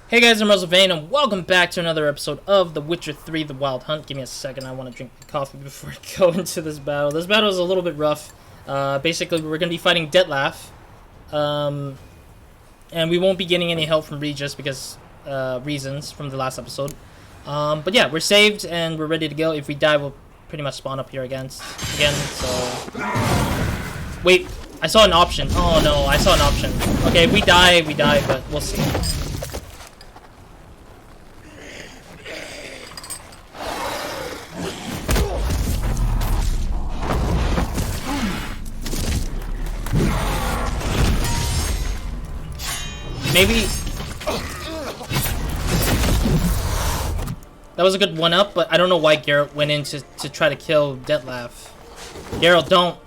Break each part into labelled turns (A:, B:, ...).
A: Hey guys, I'm Vane, and welcome back to another episode of The Witcher 3: The Wild Hunt. Give me a second, I want to drink coffee before I go into this battle. This battle is a little bit rough. Basically, we're going to be fighting Detlaff. And we won't be getting any help from Regis because reasons from the last episode. But yeah, we're saved and we're ready to go. If we die, we'll pretty much spawn up here again. So wait, I saw an option. Oh no, I saw an option. Okay, if we die, but we'll see. Maybe that was a good one-up, but I don't know why Garrett went in to try to kill Detlaff. Garrett, don't.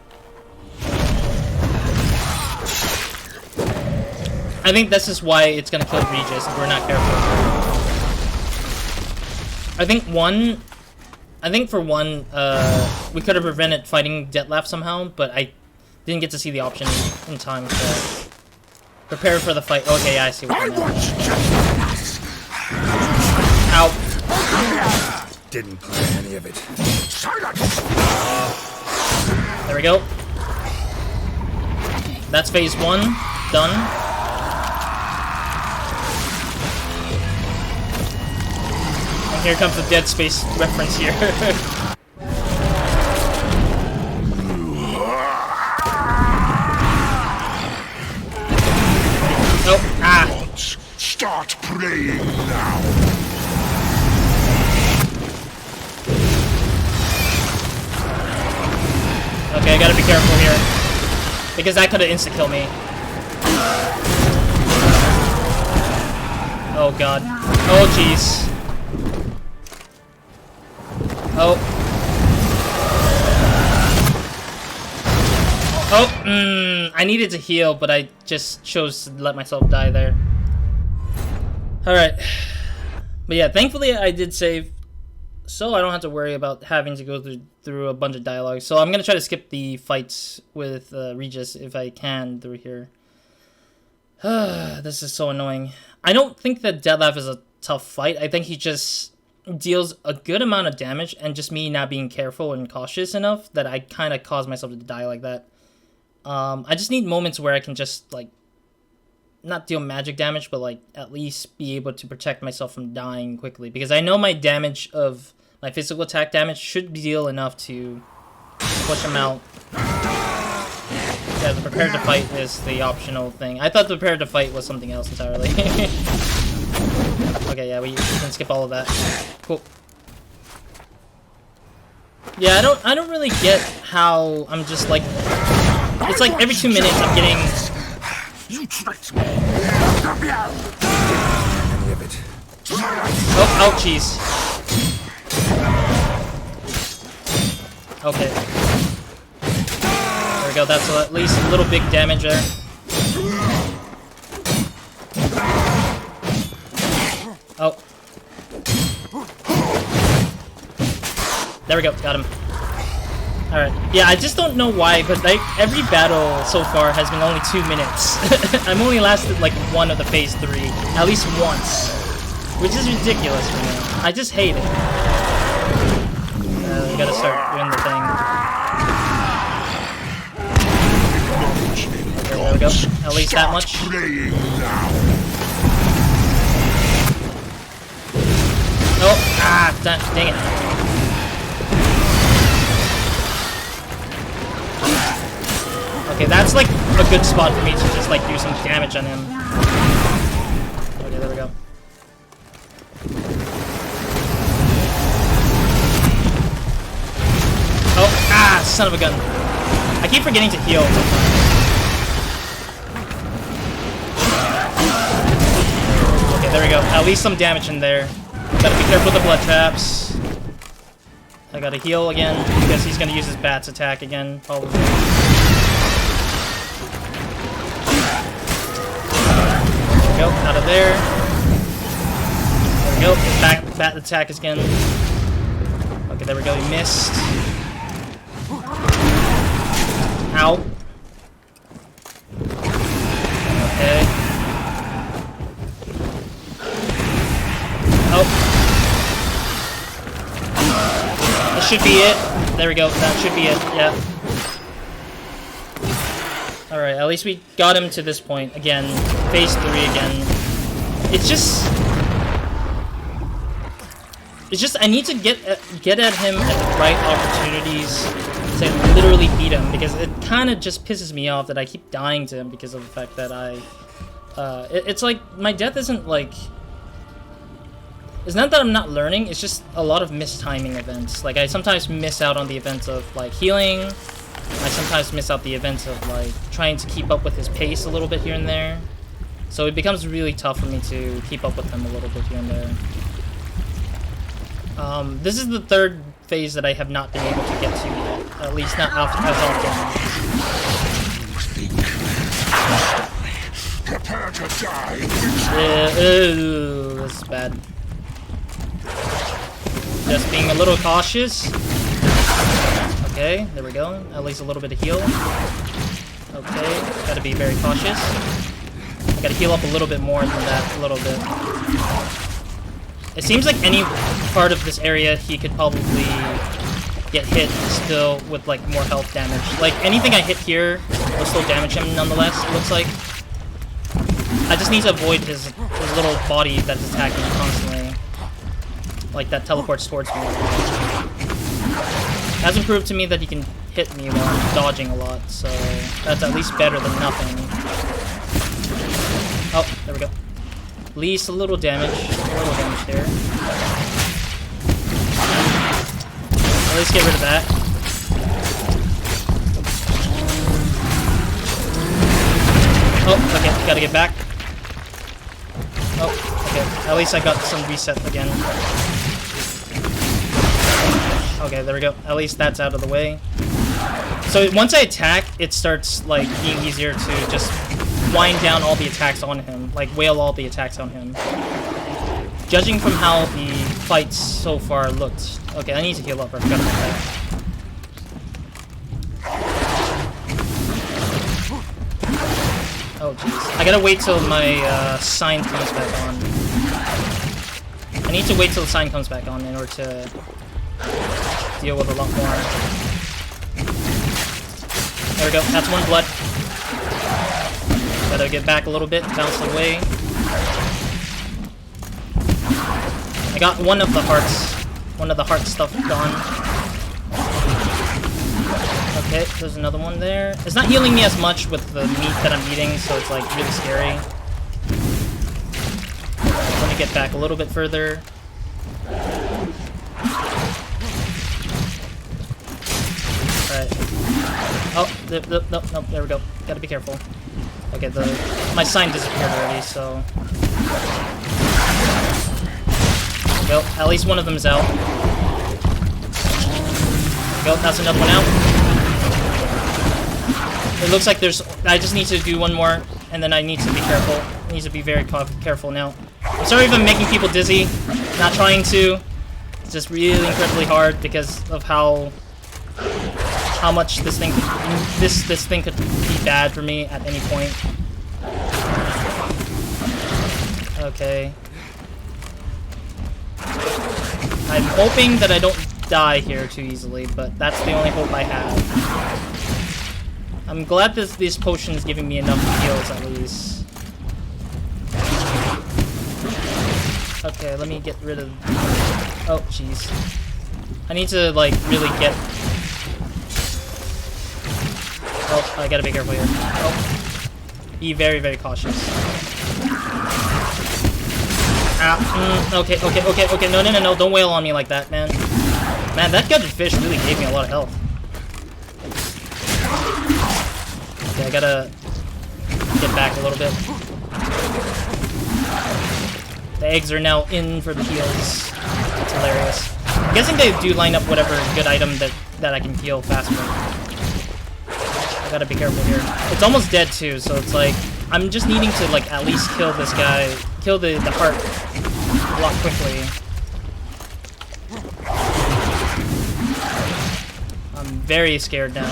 A: I think this is why it's gonna kill Regis if we're not careful. I think for one, we could have prevented fighting Detlaff somehow, but I didn't get to see the option in time, so... Prepare for the fight. Okay, yeah, I see what you're doing. Ow.
B: Didn't plan any of it.
A: There we go. That's phase one. Done. And here comes the Dead Space reference here. Oh, ah.
B: Start praying now.
A: Okay, I gotta be careful here. Because that could've insta-killed me. Oh god. Oh jeez. Oh. Oh, I needed to heal, but I just chose to let myself die there. Alright. But yeah, thankfully I did save, so I don't have to worry about having to go through a bunch of dialogue. So I'm going to try to skip the fights with Regis if I can through here. This is so annoying. I don't think that Detlaff is a tough fight. I think he just deals a good amount of damage, and just me not being careful and cautious enough that I kind of caused myself to die like that. I just need moments where I can just, like, not deal magic damage, but, like, at least be able to protect myself from dying quickly. Because I know my damage of, my physical attack damage should deal enough to push him out. Yeah, the prepare to fight is the optional thing. I thought the prepare to fight was something else entirely. Okay, yeah, we can skip all of that. Cool. Yeah, I don't really get how I'm just, like... It's like every 2 minutes I'm getting...
B: You tricked me.
A: Oh, oh, jeez. Okay. There we go, that's at least a little big damage there. Oh. There we go, got him. Alright, yeah, I just don't know why, but like every battle so far has been only 2 minutes. I'm only lasted like one of the phase 3, at least once, which is ridiculous for me. I just hate it. We gotta start doing the thing. Okay, there we go. At least that much. Oh, ah, dang it. Okay, that's like a good spot for me to just like do some damage on him. Okay, there we go. Oh, ah, son of a gun. I keep forgetting to heal sometimes. Okay, there we go. At least some damage in there. Gotta be careful with the blood traps. I gotta heal again because he's gonna use his bat's attack again, probably. Go out of there. There we go. Bat attack again. Okay, there we go. He missed. Ow. Okay. should be it. There we go. That should be it. Yeah. Alright, at least we got him to this point. Again, phase 3 again. It's just I need to get at him at the right opportunities to literally beat him, because it kind of just pisses me off that I keep dying to him because of the fact that it's like my death isn't like, it's not that I'm not learning, it's just a lot of mistiming events. Like I sometimes miss out on the events of like healing. I sometimes miss out the events of like trying to keep up with his pace a little bit here and there. So it becomes really tough for me to keep up with him a little bit here and there. This is the third phase that I have not been able to get to yet. At least not as often.
B: Prepare to die.
A: Ooh, this is bad. Just being a little cautious. Okay, there we go. At least a little bit of heal. Okay, gotta be very cautious. I gotta heal up a little bit more than that, a little bit. It seems like any part of this area he could probably get hit still with like more health damage. Like anything I hit here will still damage him nonetheless, it looks like. I just need to avoid his little body that's attacking constantly. Like that teleports towards me. It hasn't proved to me that he can hit me while I'm dodging a lot, so that's at least better than nothing. Oh, there we go. At least a little damage there. At least get rid of that. Oh, okay, gotta get back. Oh, okay, at least I got some reset again. Okay, there we go. At least that's out of the way. So once I attack, it starts like being easier to just wind down all the attacks on him, like wail all the attacks on him. Judging from how the fights so far looked. Okay, I need to heal up, I forgot about that. Oh jeez. I gotta wait till my sign comes back on. I need to wait till the sign comes back on in order to deal with a lot more. There we go, that's one blood. Gotta get back a little bit, bounce away. I got one of the heart stuff gone. Okay, there's another one there. It's not healing me as much with the meat that I'm eating, so it's like really scary. Let me get back a little bit further. Alright. Oh, no, there we go. Gotta be careful. Okay, my sign disappeared already, so... There we go. At least one of them is out. There we go, that's another one out. It looks like I just need to do one more, and then I need to be careful. I need to be very careful now. I'm sorry if I'm making people dizzy. Not trying to. It's just really incredibly hard because of how much this thing could be bad for me at any point. Okay. I'm hoping that I don't die here too easily, but that's the only hope I have. I'm glad this potion is giving me enough heals at least. Okay, let me get rid of... Oh, jeez. I need to, like, really get... Oh, I gotta be careful here. Oh. Be very, very cautious. Ah, okay, no, don't wail on me like that, man. Man, that gutted fish really gave me a lot of health. Okay, I gotta get back a little bit. The eggs are now in for the heals. That's hilarious. I'm guessing they do line up whatever good item that I can heal faster. I gotta be careful here. It's almost dead too, so it's like I'm just needing to like at least kill this guy, kill the heart a lot quickly. I'm very scared now.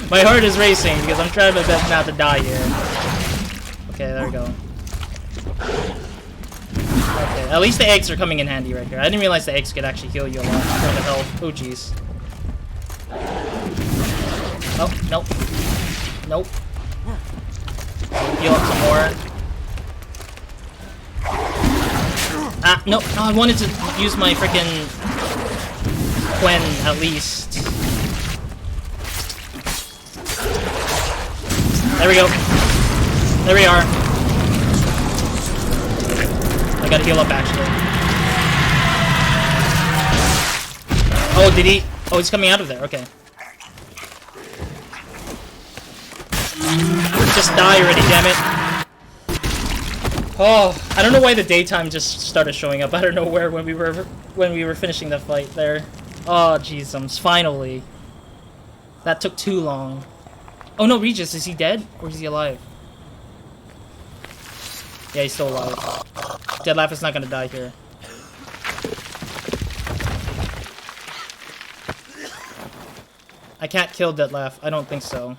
A: My heart is racing because I'm trying my best not to die here. Okay, there we go. Okay, at least the eggs are coming in handy right here. I didn't realize the eggs could actually heal you a lot for the health. Oh jeez. Oh, nope. Nope. Heal up some more. Ah, no. Oh, I wanted to use my freaking Quen at least. There we go. There we are. I gotta heal up actually. Oh, did he? Oh, he's coming out of there. Okay. Just die already, damn it. Oh, I don't know why the daytime just started showing up. I don't know where when we were finishing the fight there. Oh, jeezums, finally. That took too long. Oh no, Regis, is he dead or is he alive? Yeah, he's still alive. Detlaff is not gonna die here. I can't kill Detlaff. I don't think so.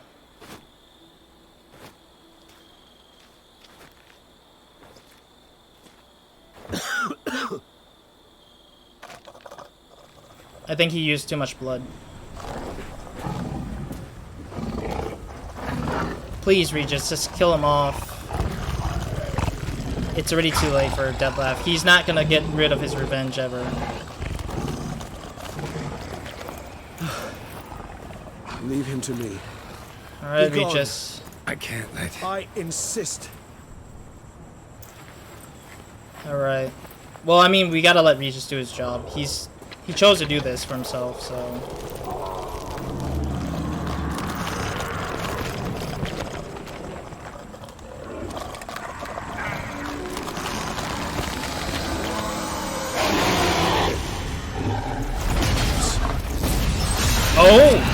A: I think he used too much blood. Please, Regis, just kill him off. It's already too late for Detlaff. He's not gonna get rid of his revenge ever.
C: Leave him to me.
A: Alright, Regis.
B: I can't let...
C: I insist.
A: Alright. Well, I mean, we gotta let Regis do his job. He chose to do this for himself, so... Oh!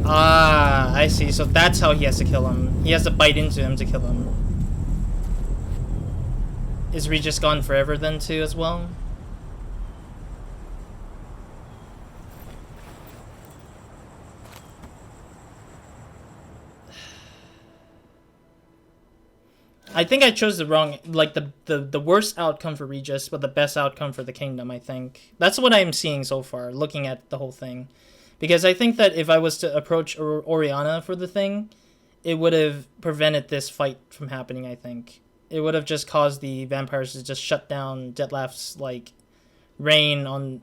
A: Ah, I see. So that's how he has to kill him. He has to bite into him to kill him. Is Regis gone forever then too as well? I think I chose the wrong, like the worst outcome for Regis, but the best outcome for the kingdom, I think. That's what I'm seeing so far, looking at the whole thing. Because I think that if I was to approach Oriana for the thing, it would have prevented this fight from happening, I think. It would have just caused the vampires to just shut down Detlaff's, like, reign on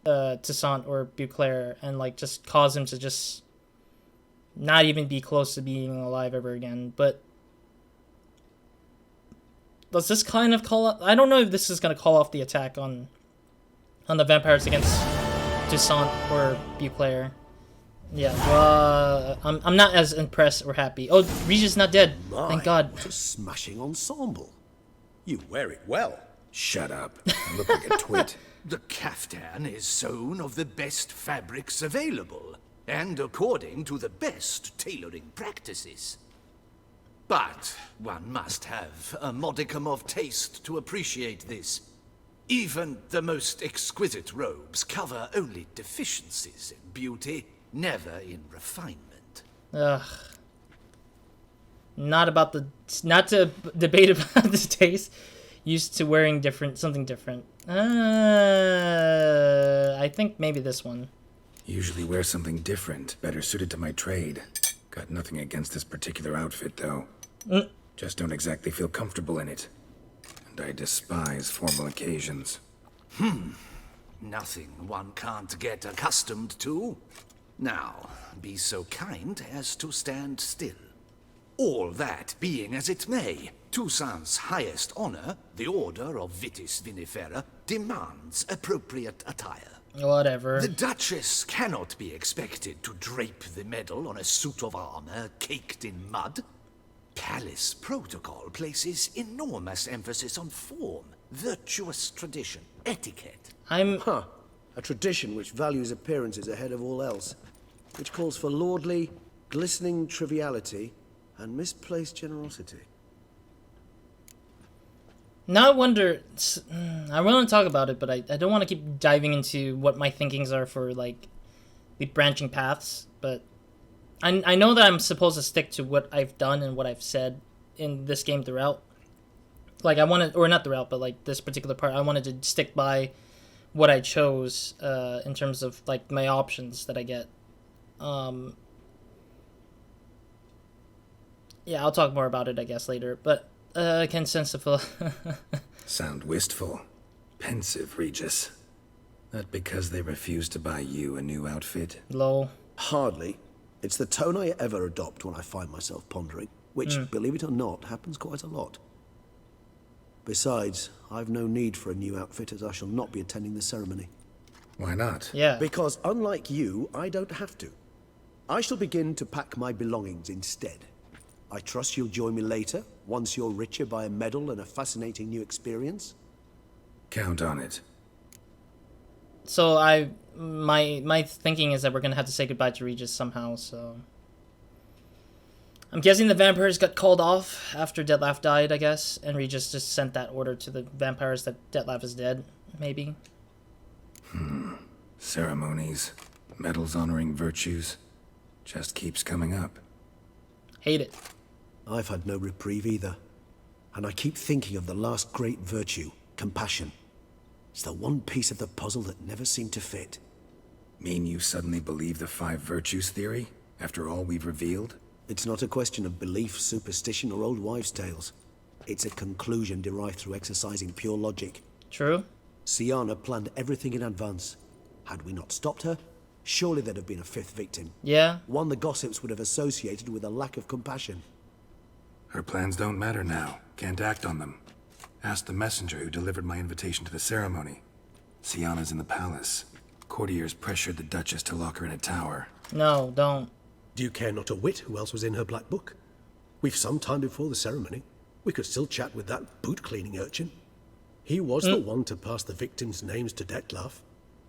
A: Toussaint or Beauclair, and, like, just cause him to just not even be close to being alive ever again. But does this kind of call up? I don't know if this is going to call off the attack on the vampires against Toussaint or Beauclair. Yeah, well, I'm not as impressed or happy. Oh, Regis is not dead. Thank God.
C: What a smashing ensemble.
D: You wear it well.
B: Shut up. You look like a twit.
E: The caftan is sewn of the best fabrics available, and according to the best tailoring practices. But one must have a modicum of taste to appreciate this. Even the most exquisite robes cover only deficiencies in beauty, never in refinement.
A: Ugh. Not to debate about the taste. Used to wearing something different. I think maybe this one.
B: Usually wear something different, better suited to my trade. Got nothing against this particular outfit, though. Just don't exactly feel comfortable in it. And I despise formal occasions.
E: Nothing one can't get accustomed to. Now, be so kind as to stand still. All that being as it may, Toussaint's highest honor, the Order of Vitis Vinifera, demands appropriate attire.
A: Whatever.
E: The Duchess cannot be expected to drape the medal on a suit of armor caked in mud. Palace protocol places enormous emphasis on form, virtuous tradition, etiquette.
C: A tradition which values appearances ahead of all else, which calls for lordly, glistening triviality and misplaced generosity.
A: Now I wonder, I want to talk about it, but I don't want to keep diving into what my thinkings are for, like, the branching paths, but I know that I'm supposed to stick to what I've done and what I've said in this game throughout. Like, I wanted, or not throughout, but like this particular part, I wanted to stick by what I chose in terms of like my options that I get. Yeah, I'll talk more about it, I guess, later. But I can sense the
B: Sound wistful. Pensive, Regis. That because they refuse to buy you a new outfit?
A: low.
C: Hardly. It's the tone I ever adopt when I find myself pondering, which, believe it or not, happens quite a lot. Besides, I've no need for a new outfit as I shall not be attending the ceremony.
B: Why not?
A: Yeah.
C: Because unlike you, I don't have to. I shall begin to pack my belongings instead. I trust you'll join me later, once you're richer by a medal and a fascinating new experience.
B: Count on it.
A: So my thinking is that we're gonna have to say goodbye to Regis somehow. So I'm guessing the vampires got called off after Detlaff died, I guess, and Regis just sent that order to the vampires that Detlaff is dead. Maybe.
B: Ceremonies, medals honoring virtues, just keeps coming up.
A: Hate it.
C: I've had no reprieve either. And I keep thinking of the last great virtue, compassion. It's the one piece of the puzzle that never seemed to fit.
B: Mean you suddenly believe the 5 virtues theory, after all we've revealed?
C: It's not a question of belief, superstition, or old wives' tales. It's a conclusion derived through exercising pure logic.
A: True.
C: Sienna planned everything in advance. Had we not stopped her, surely there'd have been a 5th victim.
A: Yeah.
C: One the gossips would have associated with a lack of compassion.
B: Her plans don't matter now. Can't act on them. Ask the messenger who delivered my invitation to the ceremony. Sienna's in the palace. Courtiers pressured the Duchess to lock her in a tower.
A: No, don't.
D: Do you care not a whit who else was in her black book? We've some time before the ceremony. We could still chat with that boot-cleaning urchin. He was the one to pass the victims' names to Detlaff.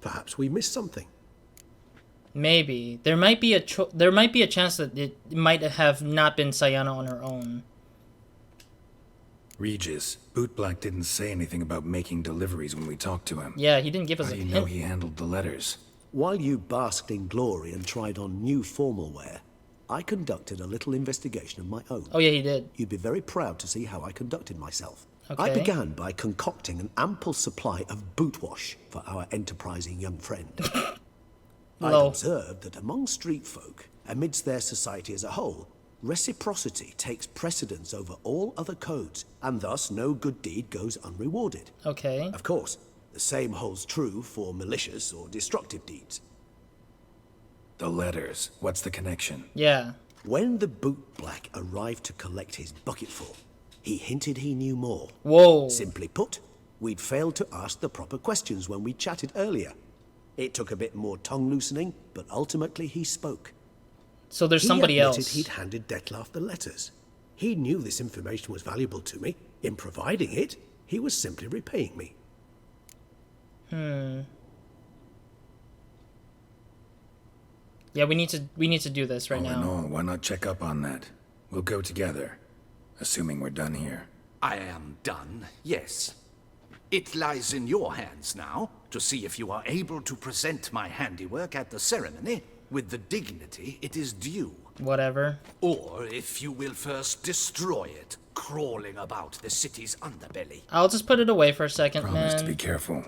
D: Perhaps we missed something.
A: Maybe there might be a chance that it might have not been Sienna on her own.
B: Regis, Bootblack didn't say anything about making deliveries when we talked to him.
A: Yeah, he didn't give us
B: How
A: a
B: do you know
A: hint.
B: he handled the letters?
C: While you basked in glory and tried on new formal wear, I conducted a little investigation of my own.
A: Oh yeah, he did.
C: You'd be very proud to see how I conducted myself.
A: Okay.
C: I began by concocting an ample supply of boot wash for our enterprising young friend. I'd
A: Low.
C: observed that among street folk, amidst their society as a whole, reciprocity takes precedence over all other codes, and thus no good deed goes unrewarded.
A: Okay.
C: Of course, the same holds true for malicious or destructive deeds.
B: The letters. What's the connection?
A: Yeah.
C: When the bootblack arrived to collect his bucketful, he hinted he knew more.
A: Whoa.
C: Simply put, we'd failed to ask the proper questions when we chatted earlier. It took a bit more tongue loosening, but ultimately he spoke.
A: So there's
C: He
A: somebody
C: admitted
A: else.
C: he'd handed Detlaff the letters. He knew this information was valuable to me. In providing it, he was simply repaying me.
A: Yeah, we need to do this right
B: All in
A: now.
B: all, why not check up on that? We'll go together, assuming we're done here.
E: I am done, yes. It lies in your hands now to see if you are able to present my handiwork at the ceremony with the dignity it is due.
A: Whatever.
E: Or if you will first destroy it, crawling about the city's underbelly.
A: I'll just put it away for a second,
B: Promise
A: man.
B: to be careful.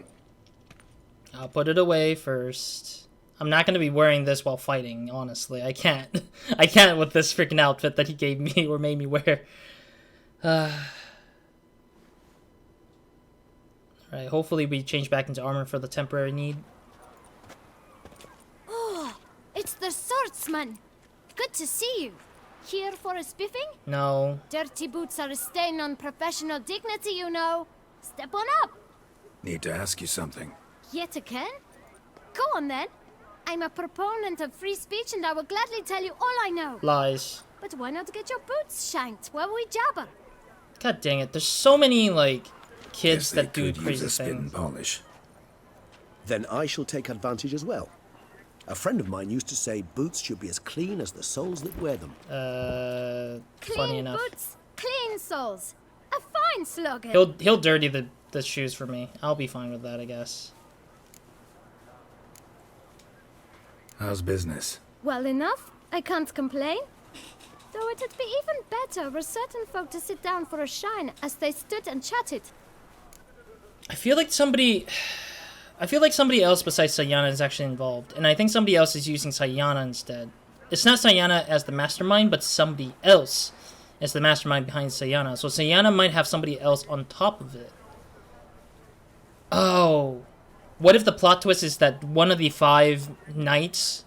A: I'll put it away first. I'm not gonna be wearing this while fighting, honestly. I can't. I can't with this freaking outfit that he gave me or made me wear. Alright, hopefully we change back into armor for the temporary need.
F: It's the swordsman. Good to see you. Here for a spiffing?
A: No.
F: Dirty boots are a stain on professional dignity, you know. Step on up.
B: Need to ask you something.
F: Yet again? Go on then. I'm a proponent of free speech and I will gladly tell you all I know.
A: Lies.
F: But why not get your boots shanked while we jabber?
A: God dang it. There's so many, like, kids
B: Guess they
A: that do
B: could use
A: crazy
B: a spit and
A: things.
B: polish.
C: Then I shall take advantage as well. A friend of mine used to say boots should be as clean as the soles that wear them.
A: Funny
F: Clean
A: enough.
F: boots, clean soles. A fine slogan.
A: He'll dirty the shoes for me. I'll be fine with that, I guess.
B: How's business?
F: Well enough. I can't complain. Though it'd be even better were certain folk to sit down for a shine as they stood and chatted.
A: I feel like somebody else besides Sayana is actually involved, and I think somebody else is using Sayana instead. It's not Sayana as the mastermind, but somebody else is the mastermind behind Sayana. So Sayana might have somebody else on top of it. Oh. What if the plot twist is that one of the 5 knights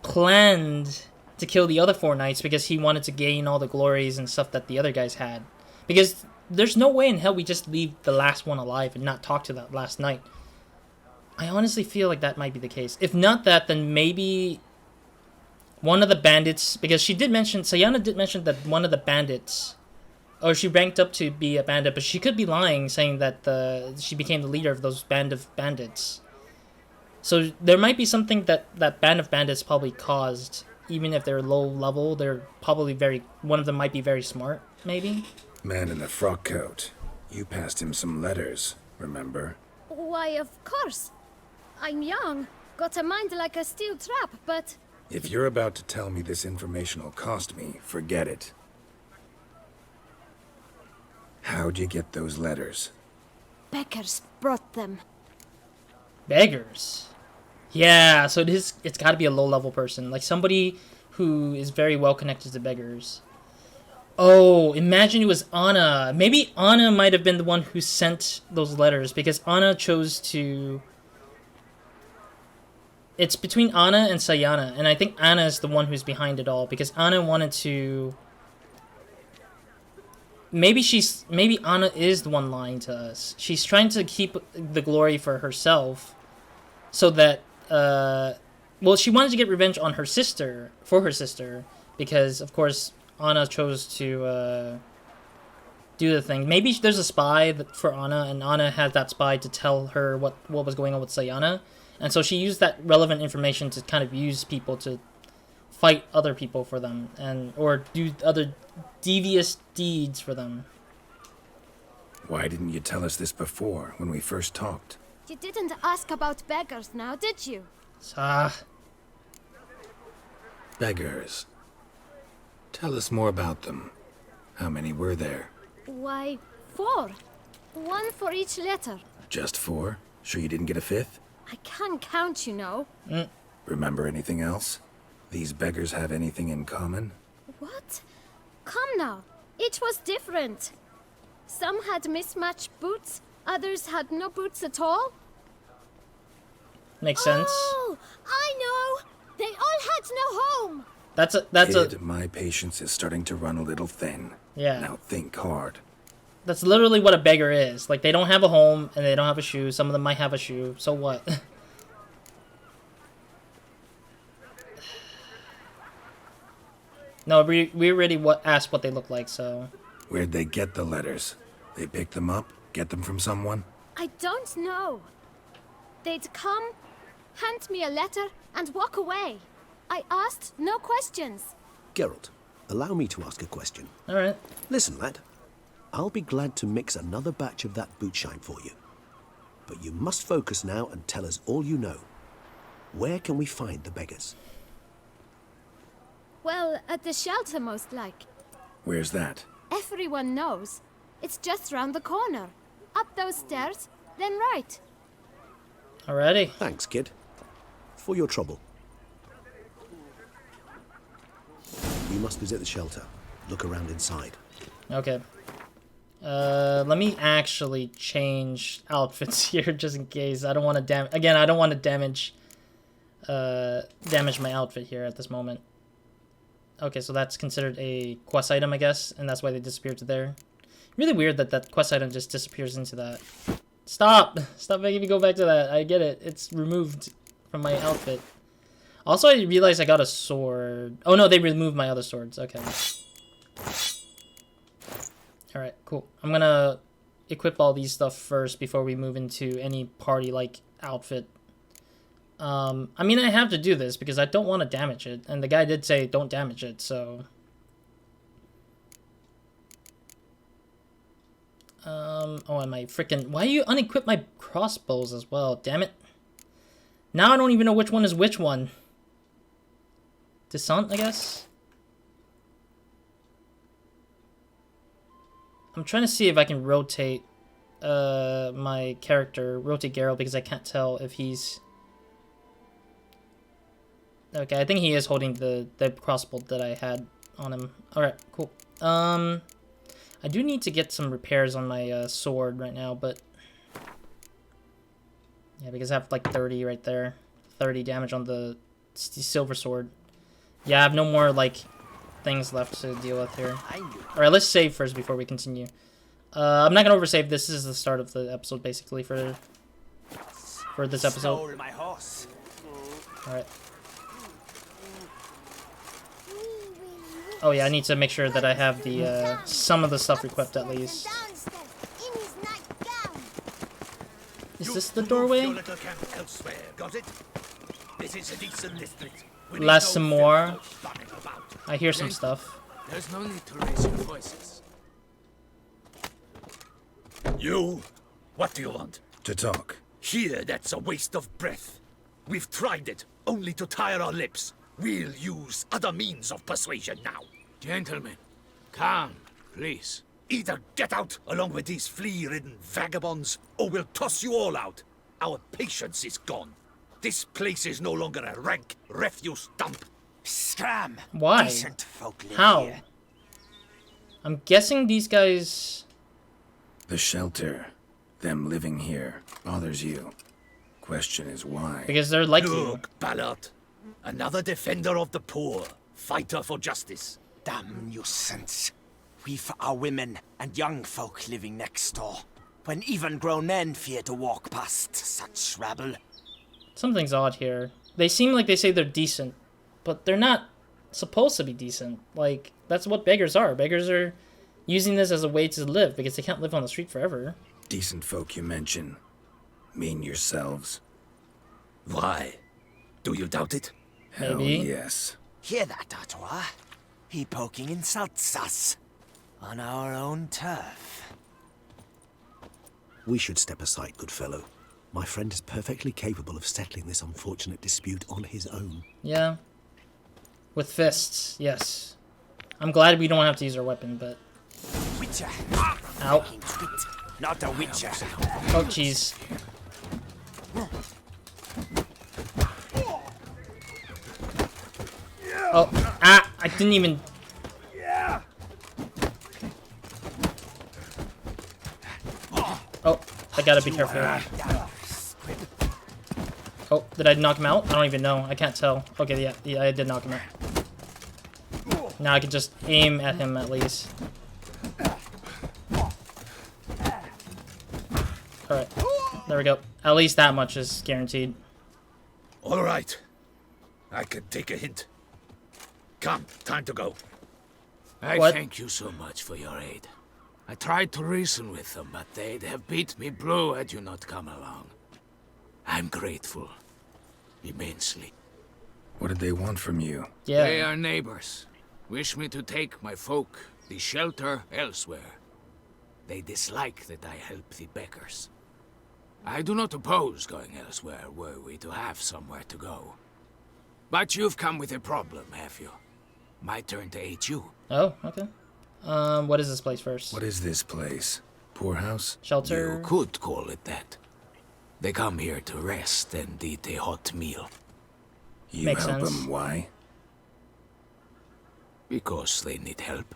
A: planned to kill the other 4 knights because he wanted to gain all the glories and stuff that the other guys had? Because there's no way in hell we just leave the last one alive and not talk to that last knight. I honestly feel like that might be the case. If not that, then maybe one of the bandits, because Sayana did mention that one of the bandits, or she ranked up to be a bandit, but she could be lying, saying that she became the leader of those band of bandits. So there might be something that band of bandits probably caused. Even if they're low level, they're probably one of them might be very smart, maybe?
B: Man in the frock coat. You passed him some letters, remember?
F: Why, of course. I'm young, got a mind like a steel trap, but...
B: If you're about to tell me this information will cost me, forget it. How'd you get those letters?
F: Beggars brought them.
A: Beggars? Yeah, so it's got to be a low-level person. Like somebody who is very well connected to beggars. Oh, imagine it was Anna. Maybe Anna might have been the one who sent those letters, because Anna chose to... It's between Anna and Sayana, and I think Anna is the one who's behind it all, because Anna wanted to... Maybe Anna is the one lying to us. She's trying to keep the glory for herself, so that, well, she wanted to get revenge on her sister, because, of course, Anna chose to, do the thing. Maybe there's a spy for Anna, and Anna had that spy to tell her what was going on with Sayana, and so she used that relevant information to kind of use people to fight other people for them, or do other devious deeds for them.
B: Why didn't you tell us this before, when we first talked?
F: You didn't ask about beggars now, did you?
B: Beggars. Tell us more about them. How many were there?
F: Why, 4. 1 for each letter.
B: Just 4? Sure you didn't get a 5th?
F: I can't count, you know.
B: Remember anything else? These beggars have anything in common?
F: What? Come now. Each was different. Some had mismatched boots, others had no boots at all.
A: Makes sense.
F: Oh, I know. They all had no home.
B: Kid, my patience is starting to run a little thin.
A: Yeah.
B: Now think hard.
A: That's literally what a beggar is. Like, they don't have a home, and they don't have a shoe. Some of them might have a shoe. So what? No, we already asked what they look like, so...
B: Where'd they get the letters? They pick them up? Get them from someone?
F: I don't know. They'd come, hand me a letter, and walk away. I asked no questions.
C: Geralt, allow me to ask a question.
A: Alright.
C: Listen, lad. I'll be glad to mix another batch of that bootshine for you. But you must focus now and tell us all you know. Where can we find the beggars?
F: Well, at the shelter, most like.
B: Where's that?
F: Everyone knows. It's just round the corner. Up those stairs, then right.
A: Alrighty.
C: Thanks, kid. For your trouble. You must visit the shelter. Look around inside.
A: Okay. Let me actually change outfits here just in case. I don't want to I don't want to damage my outfit here at this moment. Okay, so that's considered a quest item, I guess, and that's why they disappeared to there. Really weird that that quest item just disappears into that. Stop! Stop making me go back to that. I get it. It's removed from my outfit. Also, I realized I got a sword. Oh no, they removed my other swords. Okay. Alright, cool. I'm gonna equip all these stuff first before we move into any party-like outfit. I mean, I have to do this because I don't want to damage it. And the guy did say don't damage it, so... oh, am I freaking... Why do you unequip my crossbows as well? Damn it. Now I don't even know which one is which one. Descent, I guess. I'm trying to see if I can rotate my character, rotate Geralt, because I can't tell if he's... Okay, I think he is holding the crossbow that I had on him. Alright, cool. I do need to get some repairs on my sword right now, but... Yeah, because I have like 30 right there. 30 damage on the silver sword. Yeah, I have no more like things left to deal with here. Alright, let's save first before we continue. I'm not gonna oversave. This is the start of the episode basically for this episode. Alright. Oh yeah, I need to make sure that I have the some of the stuff equipped at least. Is this the doorway? Last some more. I hear some stuff.
E: There's no need to raise your voices.
G: You? What do you want?
B: To talk.
G: Here, that's a waste of breath. We've tried it, only to tire our lips. We'll use other means of persuasion now.
E: Gentlemen, calm, please.
G: Either get out along with these flea-ridden vagabonds, or we'll toss you all out. Our patience is gone. This place is no longer a rank refuse dump.
H: Scram!
A: Why?
H: Decent folk live
A: How?
H: here.
A: I'm guessing these guys...
B: The shelter, them living here, bothers you. Question is why?
A: Because they're like you.
G: Look, Ballard. Another defender of the poor. Fighter for justice.
H: Damn nuisance. We've our women and young folk living next door, when even grown men fear to walk past such rabble.
A: Something's odd here. They seem like they say they're decent, but they're not supposed to be decent. Like, that's what beggars are. Beggars are using this as a way to live because they can't live on the street forever.
B: Decent folk you mention. Mean yourselves.
G: Why? Do you doubt it?
B: Hell
A: Maybe.
B: yes.
H: Hear that, Artois? He poking insults us. On our own turf.
C: We should step aside, good fellow. My friend is perfectly capable of settling this unfortunate dispute on his own.
A: Yeah. With fists, yes. I'm glad we don't have to use our weapon, but...
H: Witcher.
A: Ow.
H: Making twit, not a witcher.
A: Oh, jeez. Oh, ah! I didn't even... Oh, I gotta be careful. Oh, did I knock him out? I don't even know. I can't tell. Okay, yeah, I did knock him out. Now I can just aim at him at least. Alright, there we go. At least that much is guaranteed.
G: All right. I can take a hint. Come, time to go.
E: I
A: What?
E: thank you so much for your aid. I tried to reason with them, but they'd have beat me blue had you not come along. I'm grateful. Immensely.
B: What did they want from you?
A: Yeah.
E: They are neighbors. Wish me to take my folk, the shelter, elsewhere. They dislike that I help the beggars. I do not oppose going elsewhere were we to have somewhere to go. But you've come with a problem, have you? My turn to aid you.
A: Oh, okay. What is this place first?
B: What is this place? Poorhouse?
A: Shelter?
E: You could call it that. They come here to rest and eat a hot meal.
B: You
A: Makes
B: help
A: sense.
B: them, why?
E: Because they need help.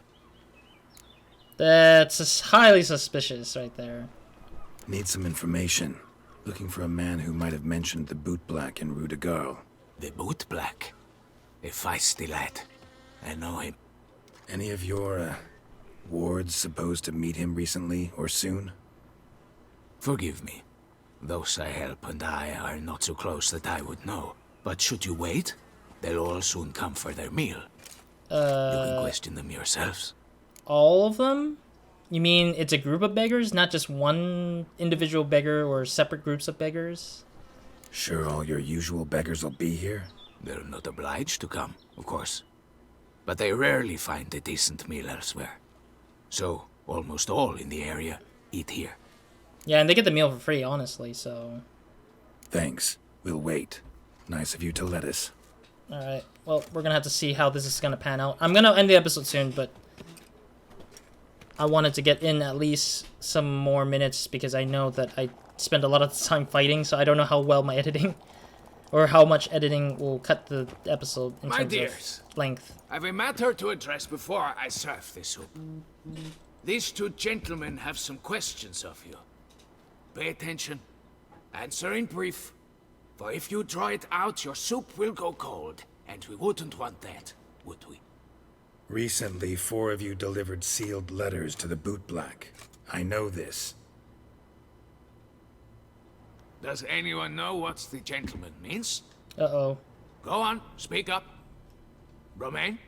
A: That's highly suspicious right there.
B: Need some information. Looking for a man who might have mentioned the boot black in Rue de Garl.
E: The boot black. A feisty lad. I know him.
B: Any of your, wards supposed to meet him recently or soon?
E: Forgive me. Those I help and I are not so close that I would know. But should you wait, they'll all soon come for their meal. You can question them yourselves.
A: All of them? You mean it's a group of beggars, not just one individual beggar or separate groups of beggars?
B: Sure all your usual beggars will be here?
E: They're not obliged to come, of course. But they rarely find a decent meal elsewhere. So, almost all in the area eat here.
A: Yeah, and they get the meal for free, honestly, so...
B: Thanks. We'll wait. Nice of you to let us.
A: Alright. well, we're gonna have to see how this is gonna pan out. I'm gonna end the episode soon, but I wanted to get in at least some more minutes because I know that I spend a lot of time fighting, so I don't know how well my editing or how much editing will cut the episode in
G: My
A: terms
G: dears,
A: of length.
G: I've a matter to address before I serve this soup. These two gentlemen have some questions of you. Pay attention. Answer in brief. For if you draw it out, your soup will go cold. And we wouldn't want that, would we?
B: Recently, 4 of you delivered sealed letters to the bootblack. I know this.
G: Does anyone know what the gentleman means?
A: Uh-oh.
G: Go on, speak up. Romain?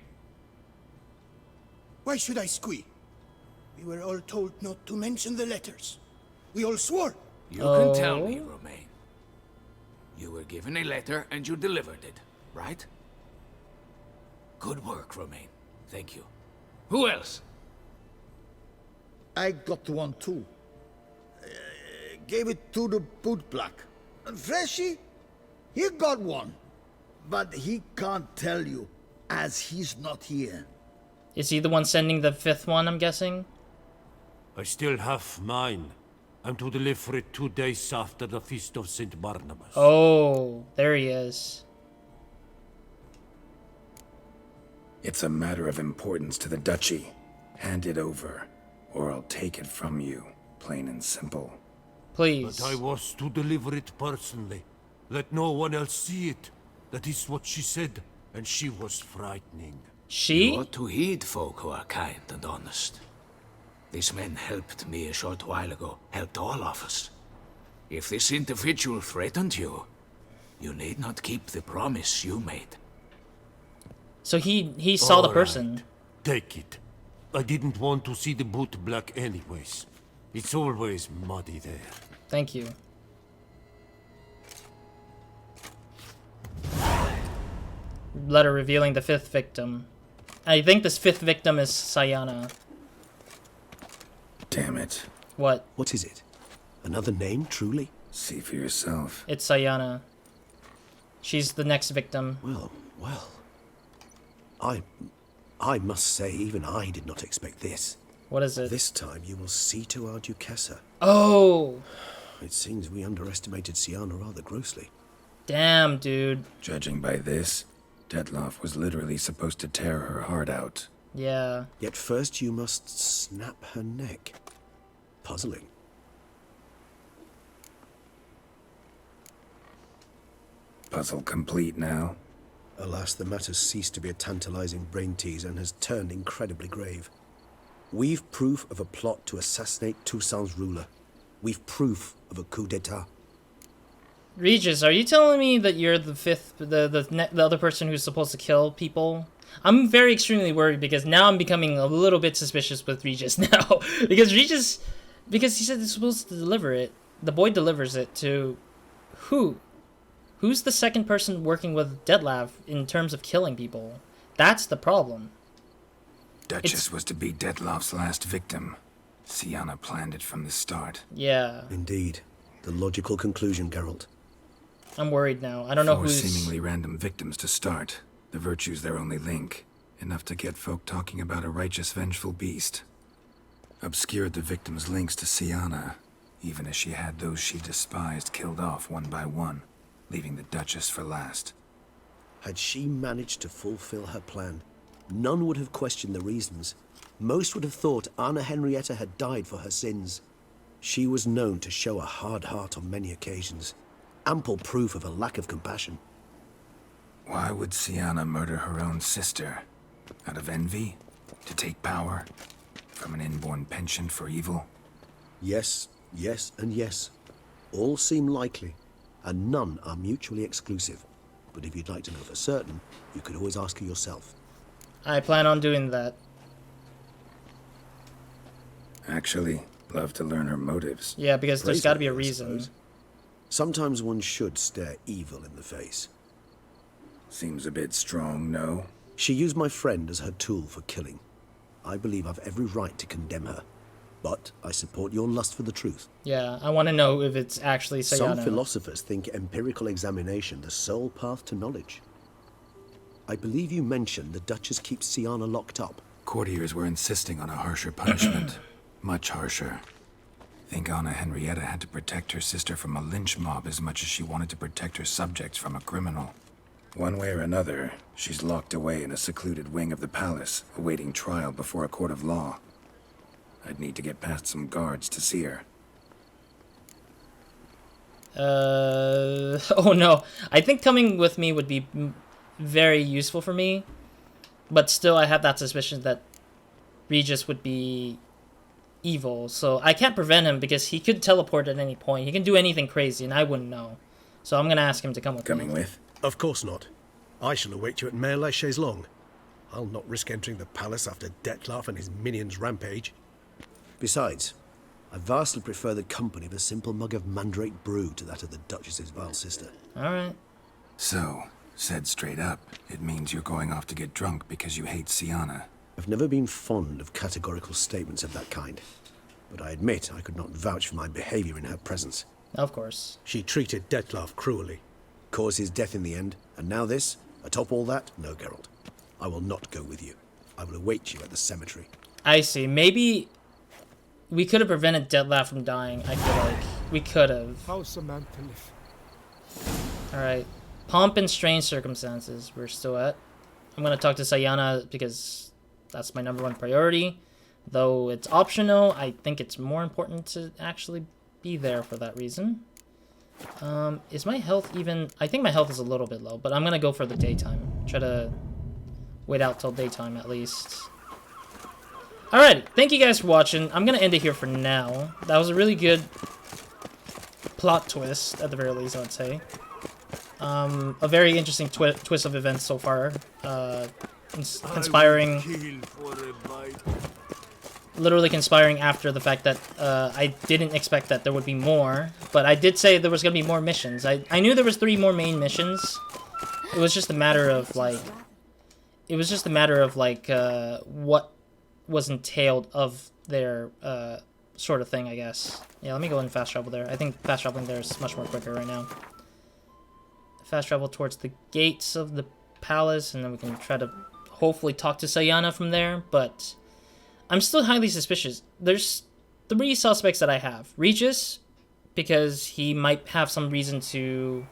I: Why should I squeal? We were all told not to mention the letters. We all swore.
G: You can tell me, Romain. You were given a letter and you delivered it, right? Good work, Romain. Thank you. Who else?
I: I got one too. Gave it to the bootblack. And Freshy, he got one. But he can't tell you, as he's not here.
A: Is he the one sending the 5th one, I'm guessing?
J: I still have mine. I'm to deliver it 2 days after the Feast of St. Barnabas.
A: Oh, there he is.
B: It's a matter of importance to the Duchy. Hand it over, or I'll take it from you, plain and simple.
A: Please.
J: But I was to deliver it personally. Let no one else see it. That is what she said, and she was frightening.
A: She?
G: You ought to heed folk who are kind and honest. This man helped me a short while ago, helped all of us. If this individual threatened you, you need not keep the promise you made.
A: So he saw the
J: All
A: person.
J: right. Take it. I didn't want to see the boot black anyways. It's always muddy there.
A: Thank you. Letter revealing the 5th victim. I think this 5th victim is Sayana.
B: Damn it.
A: What?
C: What is it? Another name, truly?
B: See for yourself.
A: It's Sayana. She's the next victim.
C: Well, well. I must say, even I did not expect this.
A: What is it?
C: This time you will see to our Duquesa.
A: Oh!
C: It seems we underestimated Sienna rather grossly.
A: Damn, dude.
B: Judging by this, Detlaff was literally supposed to tear her heart out.
A: Yeah.
C: Yet first you must snap her neck. Puzzling.
B: Puzzle complete now.
C: Alas, the matter's ceased to be a tantalizing brain tease and has turned incredibly grave. We've proof of a plot to assassinate Toussaint's ruler. We've proof of a coup d'etat.
A: Regis, are you telling me that you're the 5th, the other person who's supposed to kill people? I'm very extremely worried because now I'm becoming a little bit suspicious with Regis now. because he said he's supposed to deliver it. The boy delivers it to who? Who's the second person working with Detlaff in terms of killing people? That's the problem.
B: Duchess was to be Detlaff's last victim. Sienna planned it from the start.
A: Yeah.
C: Indeed. The logical conclusion, Geralt.
A: I'm worried now. I don't know
B: 4
A: who's...
B: seemingly random victims to start. The virtue's their only link. Enough to get folk talking about a righteous, vengeful beast. Obscured the victim's links to Sienna, even as she had those she despised killed off one by one, leaving the Duchess for last.
C: Had she managed to fulfill her plan, none would have questioned the reasons. Most would have thought Anna Henrietta had died for her sins. She was known to show a hard heart on many occasions. Ample proof of a lack of compassion.
B: Why would Sienna murder her own sister? Out of envy? To take power? From an inborn penchant for evil?
C: Yes, yes, and yes. All seem likely, and none are mutually exclusive. But if you'd like to know for certain, you could always ask her yourself.
A: I plan on doing that.
B: Actually, love to learn her motives.
A: Yeah, because there's got to be a
C: Praiseworthy, I
A: reason.
C: suppose. Sometimes one should stare evil in the face.
B: Seems a bit strong, no?
C: She used my friend as her tool for killing. I believe I've every right to condemn her. But I support your lust for the truth.
A: Yeah, I want to know if it's actually Sayana.
C: Some philosophers think empirical examination the sole path to knowledge. I believe you mentioned the Duchess keeps Sienna locked up.
B: Courtiers were insisting on a harsher punishment. Much harsher. Think Anna Henrietta had to protect her sister from a lynch mob as much as she wanted to protect her subjects from a criminal. One way or another, she's locked away in a secluded wing of the palace, awaiting trial before a court of law. I'd need to get past some guards to see her.
A: Oh no. I think coming with me would be very useful for me. But still, I have that suspicion that Regis would be evil. So I can't prevent him because he could teleport at any point. He can do anything crazy and I wouldn't know. So I'm going to ask him to come with me.
B: Coming with?
D: Of course not. I shall await you at Mare la Chaise-Longue. I'll not risk entering the palace after Detlaff and his minions rampage.
C: Besides, I vastly prefer the company of a simple mug of mandrake brew to that of the Duchess's vile sister.
A: Alright.
B: So, said straight up, it means you're going off to get drunk because you hate Sienna.
C: I've never been fond of categorical statements of that kind, but I admit I could not vouch for my behavior in her presence.
A: Of course.
D: She treated Detlaff cruelly.
C: Caused his death in the end, and now this? Atop all that? No, Geralt. I will not go with you. I will await you at the cemetery.
A: I see. Maybe we could have prevented Detlaff from dying, I feel like. We could have.
J: How's Samantha live?
A: Alright. Pomp and strange circumstances we're still at. I'm going to talk to Sayana because that's my #1 priority. Though it's optional, I think it's more important to actually be there for that reason. Is my health even... I think my health is a little bit low, but I'm going to go for the daytime. Try to wait out till daytime at least. Alright, thank you guys for watching. I'm going to end it here for now. That was a really good plot twist, at the very least, I would say. A very interesting twist of events so far. Conspiring... Literally conspiring after the fact that I didn't expect that there would be more. But I did say there was going to be more missions. I knew there was 3 more main missions. It was just a matter of, like... It was just a matter of, like, what was entailed of their sort of thing, I guess. Yeah, let me go and fast travel there. I think fast traveling there is much more quicker right now. Fast travel towards the gates of the palace, and then we can try to hopefully talk to Sayana from there, but I'm still highly suspicious. There's 3 suspects that I have. Regis, because he might have some reason to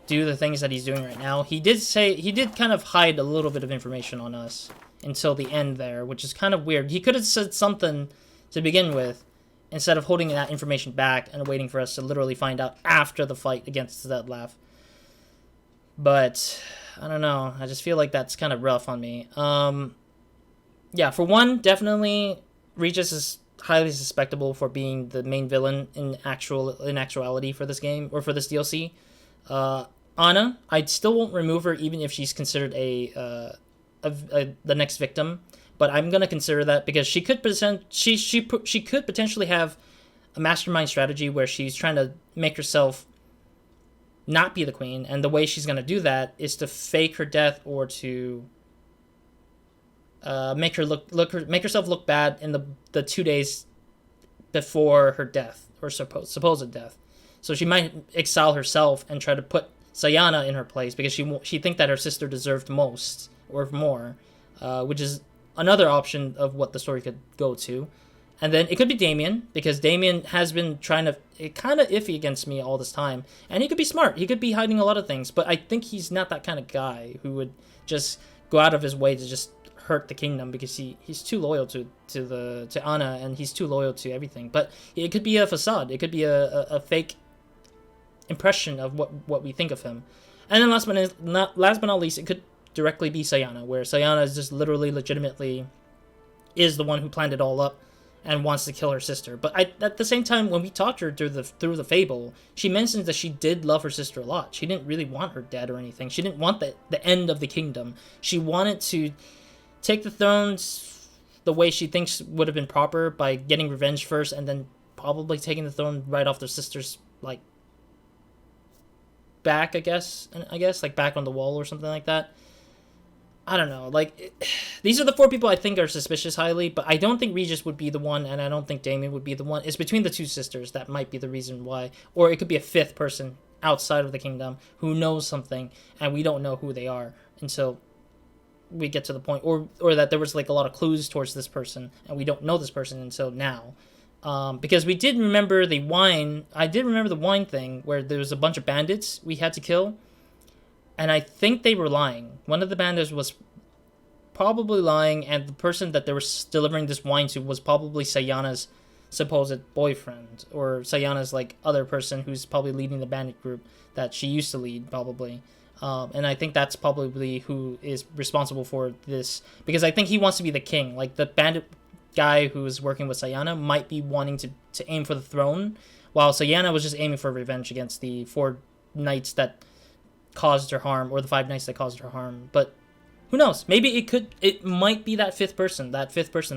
A: do the things that he's doing right now. He did kind of hide a little bit of information on us until the end there, which is kind of weird. He could have said something to begin with, instead of holding that information back and waiting for us to literally find out after the fight against Detlaff. But I don't know. I just feel like that's kind of rough on me. Yeah, for one, definitely Regis is highly suspectable for being the main villain in actuality for this game or for this DLC. Anna, I still won't remove her even if she's considered the next victim, but I'm gonna consider that because she could she could potentially have a mastermind strategy where she's trying to make herself not be the queen, and the way she's going to do that is to fake her death or to make herself look bad in the 2 days before her death or supposed death. So she might exile herself and try to put Sayana in her place because she think that her sister deserved most or more, which is another option of what the story could go to. And then it could be Damien, because Damien has been trying to... kind of iffy against me all this time. And he could be smart. He could be hiding a lot of things. But I think he's not that kind of guy who would just go out of his way to just hurt the kingdom, because he's too loyal to Anna, and he's too loyal to everything. But it could be a facade. It could be a fake impression of what we think of him. And then last but not least, it could directly be Sayana, where Sayana is just literally legitimately is the one who planned it all up and wants to kill her sister. But at the same time, when we talked to her through the fable, she mentions that she did love her sister a lot. She didn't really want her dead or anything. She didn't want the end of the kingdom. She wanted to take the thrones the way she thinks would have been proper, by getting revenge first and then probably taking the throne right off their sister's, like, back, I guess, like back on the wall or something like that. I don't know, like, these are the 4 people I think are suspicious highly, but I don't think Regis would be the one, and I don't think Damien would be the one. It's between the 2 sisters that might be the reason why, or it could be a 5th person outside of the kingdom who knows something, and we don't know who they are. until we get to the point, or that there was like a lot of clues towards this person, and we don't know this person until now. Because we did remember the wine. I did remember the wine thing where there was a bunch of bandits we had to kill, and I think they were lying. One of the bandits was probably lying, and the person that they were delivering this wine to was probably Sayana's supposed boyfriend, or Sayana's like other person who's probably leading the bandit group that she used to lead, probably. And I think that's probably who is responsible for this, because I think he wants to be the king. Like, the bandit guy who is working with Sayana might be wanting to aim for the throne, while Sayana was just aiming for revenge against the 4 knights that caused her harm, or the 5 knights that caused her harm. But who knows? Maybe it might be that fifth person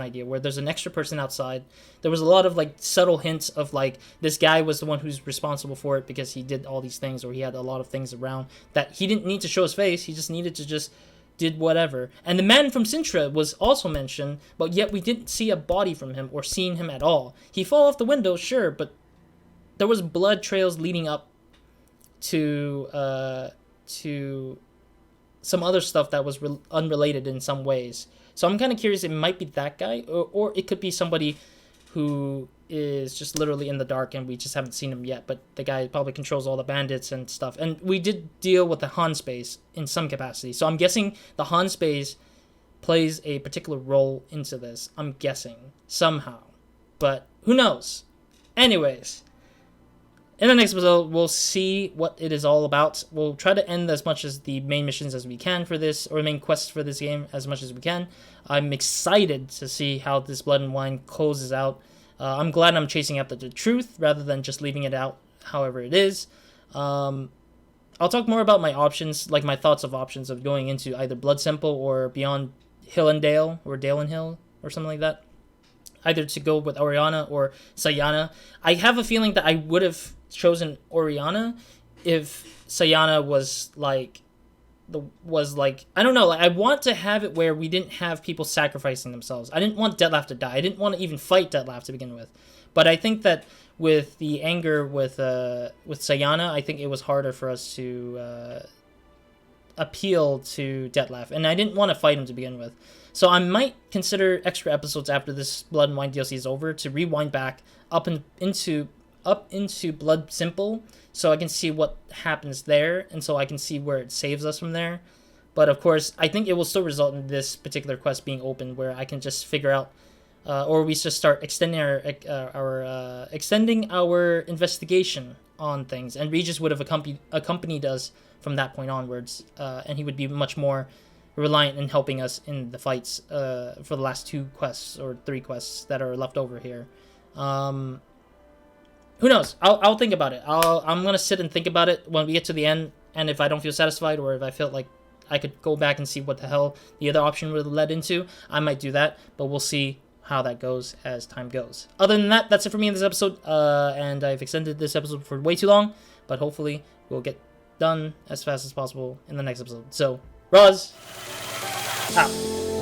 A: idea, where there's an extra person outside. There was a lot of like subtle hints of like, this guy was the one who's responsible for it because he did all these things, or he had a lot of things around that he didn't need to show his face. He just needed to just did whatever. And the man from Sintra was also mentioned, but yet we didn't see a body from him or seen him at all. He fell off the window, sure, but there was blood trails leading up to some other stuff that was unrelated in some ways. So I'm kind of curious, it might be that guy, or it could be somebody who is just literally in the dark and we just haven't seen him yet, but the guy probably controls all the bandits and stuff. And we did deal with the Han space in some capacity, so I'm guessing the Han space plays a particular role into this. I'm guessing, somehow. But who knows? Anyways, in the next episode, we'll see what it is all about. We'll try to end as much as the main missions as we can for this, or main quests for this game as much as we can. I'm excited to see how this Blood and Wine closes out. I'm glad I'm chasing after the truth rather than just leaving it out however it is. I'll talk more about my options, like my thoughts of options of going into either Blood Simple or Beyond Hill and Dale, or Dale and Hill, or something like that. Either to go with Oriana or Sayana. I have a feeling that I would have chosen Oriana if Sayana was like I don't know, like, I want to have it where we didn't have people sacrificing themselves. I didn't want Detlaff to die. I didn't want to even fight Detlaff to begin with. But I think that with the anger with Sayana, I think it was harder for us to appeal to Detlaff, and I didn't want to fight him to begin with. So I might consider extra episodes after this Blood and Wine DLC is over to rewind back up into Blood Simple, so I can see what happens there, and so I can see where it saves us from there. But of course, I think it will still result in this particular quest being open, where I can just figure out, or we just start extending our investigation on things, and Regis would have accompanied us from that point onwards, and he would be much more reliant in helping us in the fights for the last 2 quests or 3 quests that are left over here. Who knows? I'll think about it. I'm gonna sit and think about it when we get to the end, and if I don't feel satisfied, or if I felt like I could go back and see what the hell the other option would have led into, I might do that, but we'll see how that goes as time goes. Other than that, that's it for me in this episode, and I've extended this episode for way too long, but hopefully we'll get done as fast as possible in the next episode. So, Roz, out.